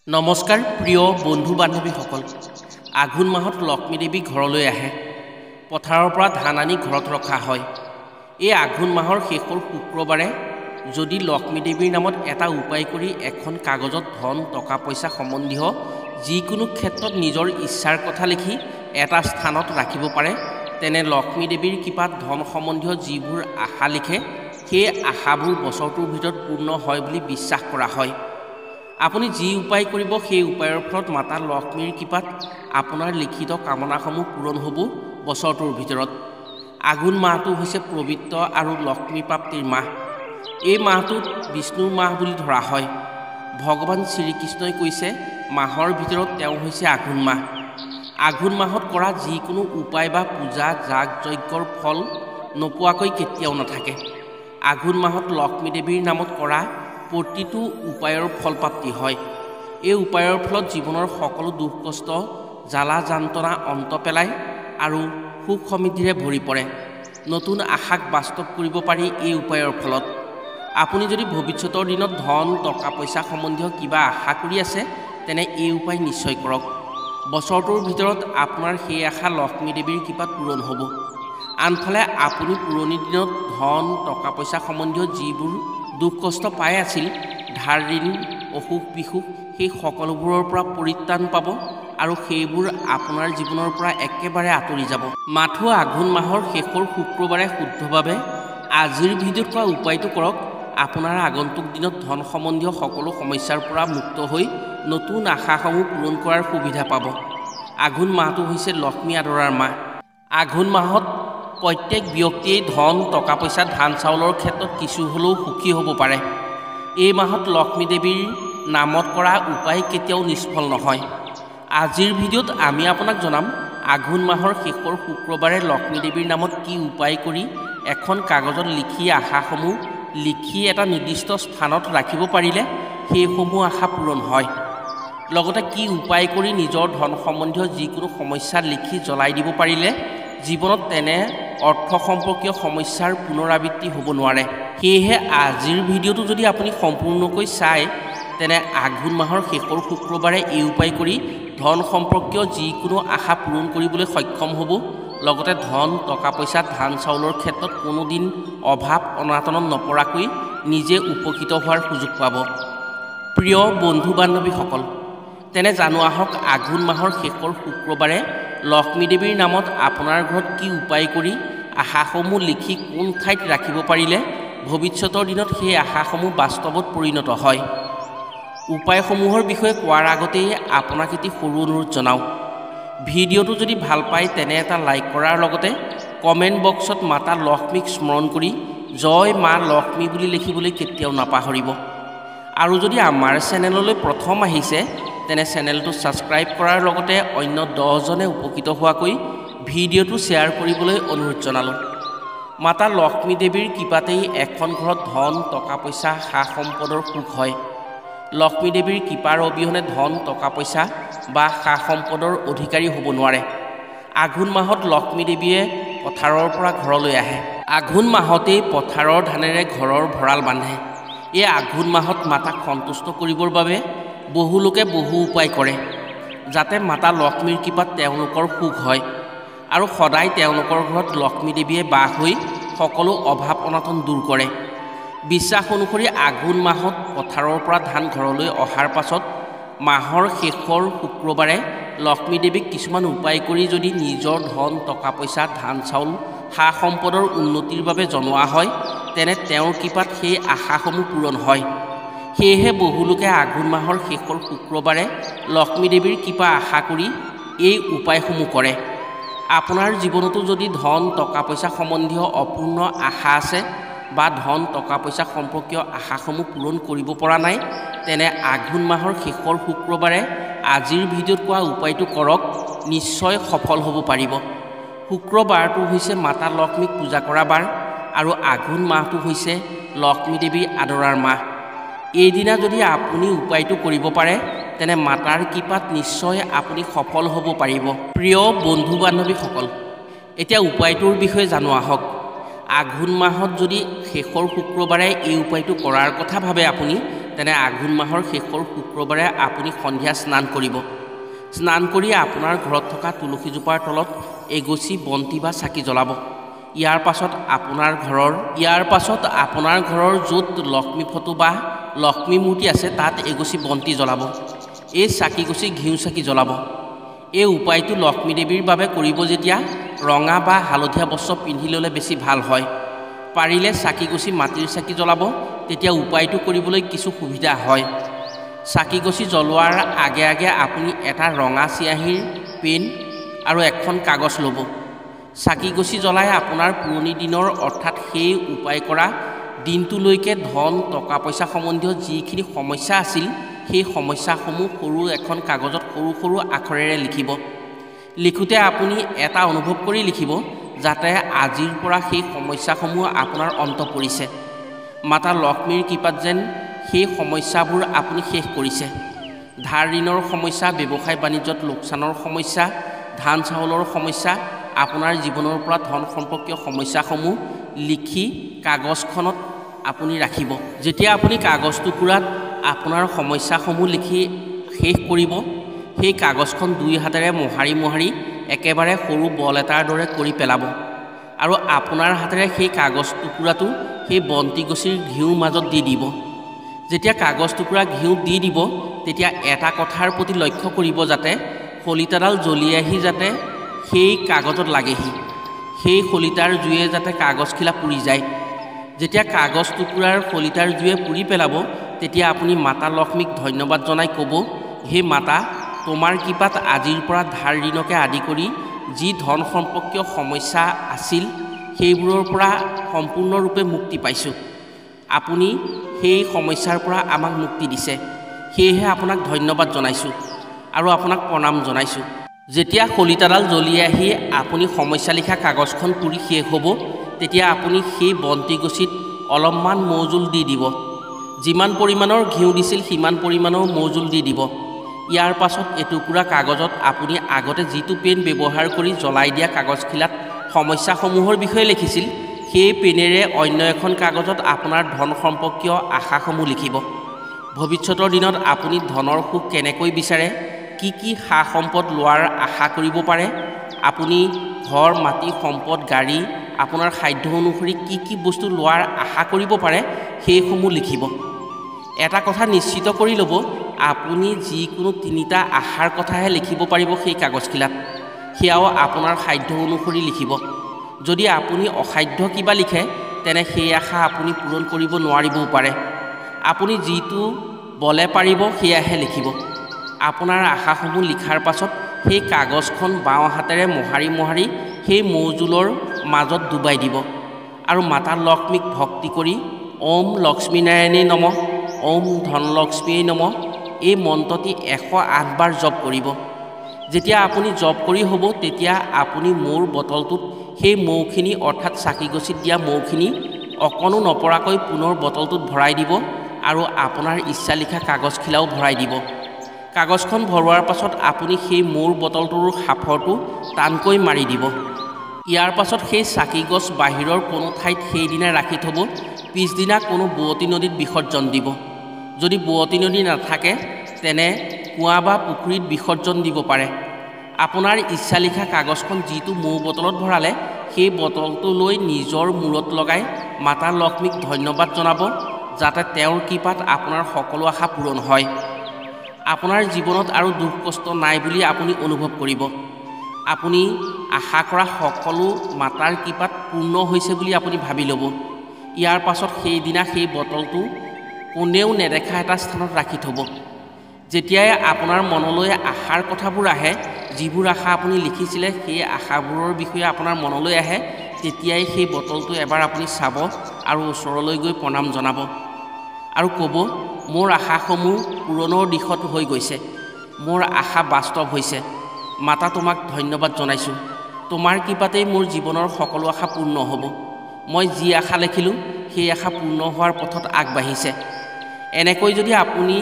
নমস্কাৰ প্ৰিয় বন্ধু বান্ধৱীসকল। আঘোণ মাহত লক্ষ্মী দেৱী ঘৰলৈ আহে। পথাৰৰ পৰা ধান আনি ঘৰত ৰখা হয়। এই আঘোণ মাহৰ শেষৰ শুক্ৰবাৰে যদি লক্ষ্মী দেৱীৰ নামত এটা উপায় কৰি এখন কাগজত ধন টকা পইচা সম্বন্ধীয় যিকোনো ক্ষেত্ৰত নিজৰ ইচ্ছাৰ কথা লিখি এটা স্থানত ৰাখিব পাৰে, তেনে লক্ষ্মী দেৱীৰ কৃপাত ধন সম্বন্ধীয় যিবোৰ আশা লিখে সেই আশাবোৰ বছৰটোৰ ভিতৰত পূৰ্ণ হয় বুলি বিশ্বাস কৰা হয়। আপুনি যি উপায় কৰিব সেই উপায়ৰ ফলত মাতা লক্ষ্মীৰ কৃপাত আপোনাৰ লিখিত কামনাসমূহ পূৰণ হ'ব বছৰটোৰ ভিতৰত। আঘোণ মাহটো হৈছে পবিত্ৰ আৰু লক্ষ্মী প্ৰাপ্তিৰ মাহ। এই মাহটোত বিষ্ণুৰ মাহ বুলি ধৰা হয়। ভগৱান শ্ৰীকৃষ্ণই কৈছে মাহৰ ভিতৰত তেওঁ হৈছে আঘোণ মাহ। আঘোণ মাহত কৰা যিকোনো উপায় বা পূজা যাগ যজ্ঞৰ ফল নোপোৱাকৈ কেতিয়াও নাথাকে। আঘোণ মাহত লক্ষ্মী দেৱীৰ নামত কৰা প্ৰতিটো উপায়ৰ ফলপ্ৰাপ্তি হয়। এই উপায়ৰ ফলত জীৱনৰ সকলো দুখ কষ্ট জ্বালা যান্ত্ৰণা অন্ত পেলায় আৰু সুখ সমৃদ্ধিৰে ভৰি পৰে। নতুন আশাক বাস্তৱ কৰিব পাৰি এই উপায়ৰ ফলত। আপুনি যদি ভৱিষ্যতৰ দিনত ধন টকা পইচা সম্বন্ধীয় কিবা আশা কৰি আছে, তেনে এই উপায় নিশ্চয় কৰক। বছৰটোৰ ভিতৰত আপোনাৰ সেই আশা লক্ষ্মী দেৱীৰ কৃপাত পূৰণ হ'ব। আনফালে আপুনি পুৰণি দিনত ধন টকা পইচা সম্বন্ধীয় যিবোৰ দুখ কষ্ট পাই আছিল, ধাৰ ঋণ অসুখ বিসুখ, সেই সকলোবোৰৰ পৰা পৰিত্ৰাণ পাব আৰু সেইবোৰ আপোনাৰ জীৱনৰ পৰা একেবাৰে আঁতৰি যাব। মাথো আঘোণ মাহৰ শেষৰ শুক্ৰবাৰে শুদ্ধভাৱে আজিৰ ভিডিঅ'ত কোৱা উপায়টো কৰক। আপোনাৰ আগন্তুক দিনত ধন সম্বন্ধীয় সকলো সমস্যাৰ পৰা মুক্ত হৈ নতুন আশাসমূহ পূৰণ কৰাৰ সুবিধা পাব। আঘোণ মাহটো হৈছে লক্ষ্মী আদৰাৰ মাহ। আঘোণ মাহত প্ৰত্যেক ব্যক্তিয়েই ধন টকা পইচা ধান চাউলৰ ক্ষেত্ৰত কিছু হ'লেও সুখী হ'ব পাৰে। এই মাহত লক্ষ্মী দেৱীৰ নামত কৰা উপায় কেতিয়াও নিষ্ফল নহয়। আজিৰ ভিডিঅ'ত আমি আপোনাক জনাম আঘোণ মাহৰ শেষৰ শুক্ৰবাৰে লক্ষ্মী দেৱীৰ নামত কি উপায় কৰি এখন কাগজত লিখি আশাসমূহ লিখি এটা নিৰ্দিষ্ট স্থানত ৰাখিব পাৰিলে সেইসমূহ আশা পূৰণ হয়। লগতে কি উপায় কৰি নিজৰ ধন সম্বন্ধীয় যিকোনো সমস্যা লিখি জ্বলাই দিব পাৰিলে জীৱনত তেনে অৰ্থ সম্পৰ্কীয় সমস্যাৰ পুনৰাবৃত্তি হ'ব নোৱাৰে। সেয়েহে আজিৰ ভিডিঅ'টো যদি আপুনি সম্পূৰ্ণকৈ চায়, তেনে আঘোণ মাহৰ শেষৰ শুক্ৰবাৰে এই উপায় কৰি ধন সম্পৰ্কীয় যিকোনো আশা পূৰণ কৰিবলৈ সক্ষম হ'ব। লগতে ধন টকা পইচা ধান চাউলৰ ক্ষেত্ৰত কোনোদিন অভাৱ অনাটনত নপৰাকৈ নিজে উপকৃত হোৱাৰ সুযোগ পাব। প্ৰিয় বন্ধু বান্ধৱীসকল, তেনে জানো আহক আঘোণ মাহৰ শেষৰ শুক্ৰবাৰে লক্ষ্মী দেৱীৰ নামত আপোনাৰ ঘৰত কি উপায় কৰি আশাসমূহ লিখি কোন ঠাইত ৰাখিব পাৰিলে ভৱিষ্যতৰ দিনত সেই আশাসমূহ বাস্তৱত পৰিণত হয়। উপায়সমূহৰ বিষয়ে কোৱাৰ আগতেই আপোনাক এটি সৰু অনুৰোধ জনাওঁ। ভিডিঅ'টো যদি ভাল পায় তেনে এটা লাইক কৰাৰ লগতে কমেণ্ট বক্সত মাতা লক্ষ্মীক স্মৰণ কৰি জয় মা লক্ষ্মী বুলি লিখিবলৈ কেতিয়াও নাপাহৰিব। আৰু যদি আমাৰ চেনেললৈ প্ৰথম আহিছে, তেনে চেনেলটো ছাবস্ক্ৰাইব কৰাৰ লগতে অন্য 10জনে উপকৃত হোৱাকৈ ভিডিঅ'টো শ্বেয়াৰ কৰিবলৈ অনুৰোধ জনালোঁ। মাতা লক্ষ্মী দেৱীৰ কৃপাতেই এখন ঘৰত ধন টকা পইচা সা সম্পদৰ সুখ হয়। লক্ষ্মী দেৱীৰ কৃপাৰ অবিহনে ধন টকা পইচা বা সা সম্পদৰ অধিকাৰী হ'ব নোৱাৰে। আঘোণ মাহত লক্ষ্মী দেৱীয়ে পথাৰৰ পৰা ঘৰলৈ আহে। আঘোণ মাহতেই পথাৰৰ ধানেৰে ঘৰৰ ভঁৰাল বান্ধে। এই আঘোণ মাহত মাতাক সন্তুষ্ট কৰিবৰ বাবে বহু লোকে বহু উপায় কৰে, যাতে মাতা লক্ষ্মীৰ কৃপাত তেওঁলোকৰ সুখ হয় আৰু সদায় তেওঁলোকৰ ঘৰত লক্ষ্মী দেৱীয়ে বাস হৈ সকলো অভাৱ অনাটন দূৰ কৰে। বিশ্বাস অনুসৰি আঘোণ মাহত পথাৰৰ পৰা ধান ঘৰলৈ অহাৰ পাছত মাহৰ শেষৰ শুক্ৰবাৰে লক্ষ্মী দেৱীক কিছুমান উপায় কৰি যদি নিজৰ ধন টকা পইচা ধান চাউল সা সম্পদৰ উন্নতিৰ বাবে জনোৱা হয়, তেনে তেওঁৰ কৃপাত সেই আশাসমূহ পূৰণ হয়। সেয়েহে বহুলোকে আঘোণ মাহৰ শেষৰ শুক্ৰবাৰে লক্ষ্মী দেৱীৰ কৃপা আশা কৰি এই উপায়সমূহ কৰে। আপোনাৰ জীৱনতো যদি ধন টকা পইচা সম্বন্ধীয় অপূৰ্ণ আশা আছে বা ধন টকা পইচা সম্পৰ্কীয় আশাসমূহ পূৰণ কৰিব পৰা নাই, তেনে আঘোণ মাহৰ শেষৰ শুক্ৰবাৰে আজিৰ ভিডিঅ'ত কোৱা উপায়টো কৰক, নিশ্চয় সফল হ'ব পাৰিব। শুক্ৰবাৰটো হৈছে মাতা লক্ষ্মীক পূজা কৰা বাৰ আৰু আঘোণ মাহটো হৈছে লক্ষ্মী দেৱীৰ আদৰাৰ মাহ। এইদিনা যদি আপুনি উপায়টো কৰিব পাৰে, তেনে মাতাৰ কৃপাত নিশ্চয় আপুনি সফল হ'ব পাৰিব। প্ৰিয় বন্ধু বান্ধৱীসকল, এতিয়া উপায়টোৰ বিষয়ে জানো আহক। আঘোণ মাহত যদি শেষৰ শুক্ৰবাৰে এই উপায়টো কৰাৰ কথা ভাবে আপুনি, তেনে আঘোণ মাহৰ শেষৰ শুক্ৰবাৰে আপুনি সন্ধিয়া স্নান কৰিব। স্নান কৰি আপোনাৰ ঘৰত থকা তুলসীজোপাৰ তলত এগছি বন্তি বা চাকি জ্বলাব। ইয়াৰ পাছত আপোনাৰ ঘৰৰ য'ত লক্ষ্মী ফটো বা লক্ষ্মী মূৰ্তি আছে তাত এগছি বন্তি জ্বলাব। এই চাকিগছি ঘিউ চাকি জ্বলাব। এই উপায়টো লক্ষ্মী দেৱীৰ বাবে কৰিব যেতিয়া ৰঙা বা হালধীয়া বস্ত্ৰ পিন্ধি ল'লে বেছি ভাল হয়। পাৰিলে চাকিগছি মাটিৰ চাকি জ্বলাব, তেতিয়া উপায়টো কৰিবলৈ কিছু সুবিধা হয়। চাকিগছি জ্বলোৱাৰ আগে আগে আপুনি এটা ৰঙা চিয়াহীৰ পেন আৰু এখন কাগজ ল'ব। চাকিগছি জ্বলাই আপোনাৰ পুৰণি দিনৰ অৰ্থাৎ সেই উপায় কৰা দিনটোলৈকে ধন টকা পইচা সম্বন্ধীয় যিখিনি সমস্যা আছিল সেই সমস্যাসমূহ সৰু এখন কাগজত সৰু সৰু আখৰেৰে লিখিব। লিখোঁতে আপুনি এটা অনুভৱ কৰি লিখিব যাতে আজিৰ পৰা সেই সমস্যাসমূহ আপোনাৰ অন্ত পৰিছে। মাতা লক্ষ্মীৰ কৃপাত যেন সেই সমস্যাবোৰ আপুনি শেষ কৰিছে। ধাৰ ঋণৰ সমস্যা, ব্যৱসায় বাণিজ্যত লোকচানৰ সমস্যা, ধান চাউলৰ সমস্যা, আপোনাৰ জীৱনৰ পৰা ধন সম্পৰ্কীয় সমস্যাসমূহ লিখি কাগজখনত আপুনি ৰাখিব। যেতিয়া আপুনি কাগজ টুকুৰাত আপোনাৰ সমস্যাসমূহ লিখি শেষ কৰিব, সেই কাগজখন দুই হাতেৰে মোহাৰি মোহাৰি একেবাৰে সৰু বল এটাৰ দৰে কৰি পেলাব আৰু আপোনাৰ হাতেৰে সেই কাগজ টুকুৰাটো সেই বন্তিগছিৰ ঘিউৰ মাজত দি দিব। যেতিয়া কাগজ টুকুৰা ঘিউ দি দিব, তেতিয়া এটা কথাৰ প্ৰতি লক্ষ্য কৰিব যাতে শলিতাডাল জ্বলি আহি যাতে সেই কাগজত লাগেহি। সেই শলিতাৰ জুয়ে যাতে কাগজখিলা পুৰি যায়। যেতিয়া কাগজ টুকুৰাৰ শলিতাৰ জুয়ে পুৰি পেলাব, তেতিয়া আপুনি মাতা লক্ষ্মীক ধন্যবাদ জনাই ক'ব, হে মাতা, তোমাৰ কৃপাত আজিৰ পৰা ধাৰ ঋণকে আদি কৰি যি ধন সম্পৰ্কীয় সমস্যা আছিল সেইবোৰৰ পৰা সম্পূৰ্ণৰূপে মুক্তি পাইছোঁ। আপুনি সেই সমস্যাৰ পৰা আমাক মুক্তি দিছে, সেয়েহে আপোনাক ধন্যবাদ জনাইছোঁ আৰু আপোনাক প্ৰণাম জনাইছোঁ। যেতিয়া শলিতাডাল জ্বলি আহি আপুনি সমস্যা লিখা কাগজখন পুৰি শেষ হ'ব, তেতিয়া আপুনি সেই বন্তিগছিত অলপমান মৌজোল দি দিব। যিমান পৰিমাণৰ ঘিউ দিছিল সিমান পৰিমাণৰ মৌজোল দি দিব। ইয়াৰ পাছত এটুকুৰা কাগজত আপুনি আগতে যিটো পেন ব্যৱহাৰ কৰি জ্বলাই দিয়া কাগজখিলাত সমস্যাসমূহৰ বিষয়ে লিখিছিল, সেই পেনেৰে অন্য এখন কাগজত আপোনাৰ ধন সম্পৰ্কীয় আশাসমূহ লিখিব। ভৱিষ্যতৰ দিনত আপুনি ধনৰ সুখ কেনেকৈ বিচাৰে, কি কি সা সম্পদ লোৱাৰ আশা কৰিব পাৰে, আপুনি ঘৰ, মাটি, সম্পদ, গাড়ী, আপোনাৰ সাধ্য অনুসৰি কি কি বস্তু লোৱাৰ আশা কৰিব পাৰে সেইসমূহ লিখিব। এটা কথা নিশ্চিত কৰি ল'ব, আপুনি যিকোনো তিনিটা আশাৰ কথাহে লিখিব পাৰিব সেই কাগজখিলাত। সেয়াও আপোনাৰ সাধ্য অনুসৰি লিখিব। যদি আপুনি অসাধ্য কিবা লিখে, তেনে সেই আশা আপুনি পূৰণ কৰিব নোৱাৰিবও পাৰে। আপুনি যিটো বলে পাৰিব সেয়াহে লিখিব। আপোনাৰ আশাসমূহ লিখাৰ পাছত সেই কাগজখন বাওঁ হাতেৰে মোহাৰি মোহাৰি সেই মৌজোলৰ মাজত ডুবাই দিব আৰু মাতা লক্ষ্মীক ভক্তি কৰি ওম লক্ষ্মী নাৰায়ণী নমঃ, ওম ধনলক্ষ্মীয়ে নমঃ এই মন্ত্ৰটি 108 বাৰ জপ কৰিব। যেতিয়া আপুনি জপ কৰি হ'ব, তেতিয়া আপুনি মৌৰ বটলটোত সেই মৌখিনি অৰ্থাৎ চাকিগছিত দিয়া মৌখিনি অকণো নপৰাকৈ পুনৰ বটলটোত ভৰাই দিব আৰু আপোনাৰ ইচ্ছা লিখা কাগজখিলাও ভৰাই দিব। কাগজখন ভৰোৱাৰ পাছত আপুনি সেই মৌৰ বটলটোৰ সাফৰটো টানকৈ মাৰি দিব। ইয়াৰ পাছত সেই চাকিগছ বাহিৰৰ কোনো ঠাইত সেইদিনা ৰাখি থ'ব। পিছদিনা কোনো বোৱতী নদীত বিসৰ্জন দিব। যদি বোৱতী নদী নাথাকে, তেনে কুঁৱা বা পুখুৰীত বিসৰ্জন দিব পাৰে। আপোনাৰ ইচ্ছা লিখা কাগজখন যিটো মৌ বটলত ভৰালে, সেই বটলটো লৈ নিজৰ মূৰত লগাই মাতা লক্ষ্মীক ধন্যবাদ জনাব যাতে তেওঁৰ কৃপাত আপোনাৰ সকলো আশা পূৰণ হয়। আপোনাৰ জীৱনত আৰু দুখ কষ্ট নাই বুলি আপুনি অনুভৱ কৰিব। আপুনি আশা কৰা সকলো মাতাৰ কৃপাত পূৰ্ণ হৈছে বুলি আপুনি ভাবি ল'ব। ইয়াৰ পাছত সেইদিনা সেই বটলটো কোনেও নেদেখা এটা স্থানত ৰাখি থ'ব। যেতিয়াই আপোনাৰ মনলৈ আশাৰ কথাবোৰ আহে, যিবোৰ আশা আপুনি লিখিছিলে সেই আশাবোৰৰ বিষয়ে আপোনাৰ মনলৈ আহে, তেতিয়াই সেই বটলটো এবাৰ আপুনি চাব আৰু ওচৰলৈ গৈ প্ৰণাম জনাব আৰু ক'ব, মোৰ আশাসমূহ পূৰণৰ দিশত হৈ গৈছে, মোৰ আশা বাস্তৱ হৈছে। মাতা, তোমাক ধন্যবাদ জনাইছোঁ। তোমাৰ কৃপাতেই মোৰ জীৱনৰ সকলো আশা পূৰ্ণ হ'ব। মই যি আশা লিখিলোঁ সেই আশা পূৰ্ণ হোৱাৰ পথত আগবাঢ়িছে। এনেকৈ যদি আপুনি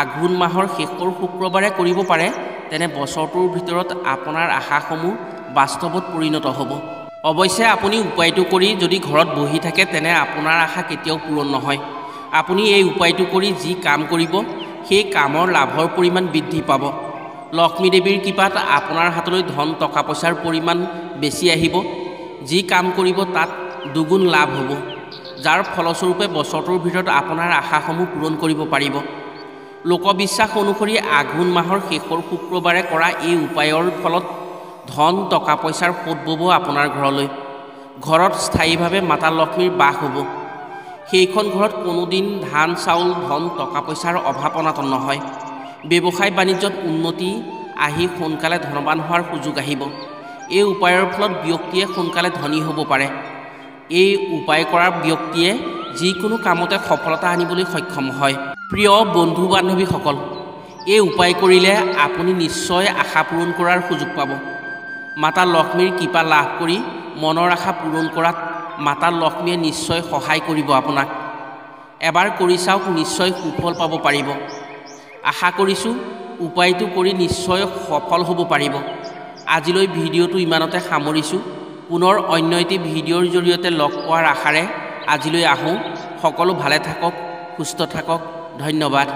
আঘোণ মাহৰ শেষৰ শুক্ৰবাৰে কৰিব পাৰে, তেনে বছৰটোৰ ভিতৰত আপোনাৰ আশাসমূহ বাস্তৱত পৰিণত হ'ব। অৱশ্যে আপুনি উপায়টো কৰি যদি ঘৰত বহি থাকে, তেনে আপোনাৰ আশা কেতিয়াও পূৰণ নহয় আপুনি এই উপায়টো কৰি যি কাম কৰিব সেই কামৰ লাভৰ পৰিমাণ বৃদ্ধি পাব। লক্ষ্মী দেৱীৰ কৃপাত আপোনাৰ হাতলৈ ধন টকা পইচাৰ পৰিমাণ বেছি আহিব। যি কাম কৰিব তাত দুগুণ লাভ হ'ব, যাৰ ফলস্বৰূপে বছৰটোৰ ভিতৰত আপোনাৰ আশাসমূহ পূৰণ কৰিব পাৰিব। লোকবিশ্বাস অনুসৰি আঘোণ মাহৰ শেষৰ শুক্ৰবাৰে কৰা এই উপায়ৰ ফলত ধন টকা পইচাৰ সোঁত বব আপোনাৰ ঘৰলৈ। ঘৰত স্থায়ীভাৱে মাতা লক্ষ্মীৰ বাস হ'ব। সেইখন ঘৰত কোনোদিন ধান চাউল ধন টকা পইচাৰ অভাৱ অনাটন নহয়। ব্যৱসায় বাণিজ্যত উন্নতি আহি সোনকালে ধনৱান হোৱাৰ সুযোগ আহিব। এই উপায়ৰ ফলত ব্যক্তিয়ে সোনকালে ধনী হ'ব পাৰে। এই উপায় কৰা ব্যক্তিয়ে যিকোনো কামতে সফলতা আনিবলৈ সক্ষম হয়। প্ৰিয় বন্ধু বান্ধৱীসকল, এই উপায় কৰিলে আপুনি নিশ্চয় আশা পূৰণ কৰাৰ সুযোগ পাব। মাতা লক্ষ্মীৰ কৃপা লাভ কৰি মনৰ আশা পূৰণ কৰাত মাতা লক্ষ্মীয়ে নিশ্চয় সহায় কৰিব আপোনাক। এবাৰ কৰি চাওক, নিশ্চয় সুফল পাব পাৰিব। আশা কৰিছোঁ উপায়টো কৰি নিশ্চয় সফল হ'ব পাৰিব। আজিলৈ ভিডিঅ'টো ইমানতে সামৰিছোঁ। পুনৰ অন্য এটি ভিডিঅ'ৰ জৰিয়তে লগ পোৱাৰ আশাৰে আজিলৈ আহোঁ। সকলো ভালে থাকক, সুস্থ থাকক। ধন্যবাদ।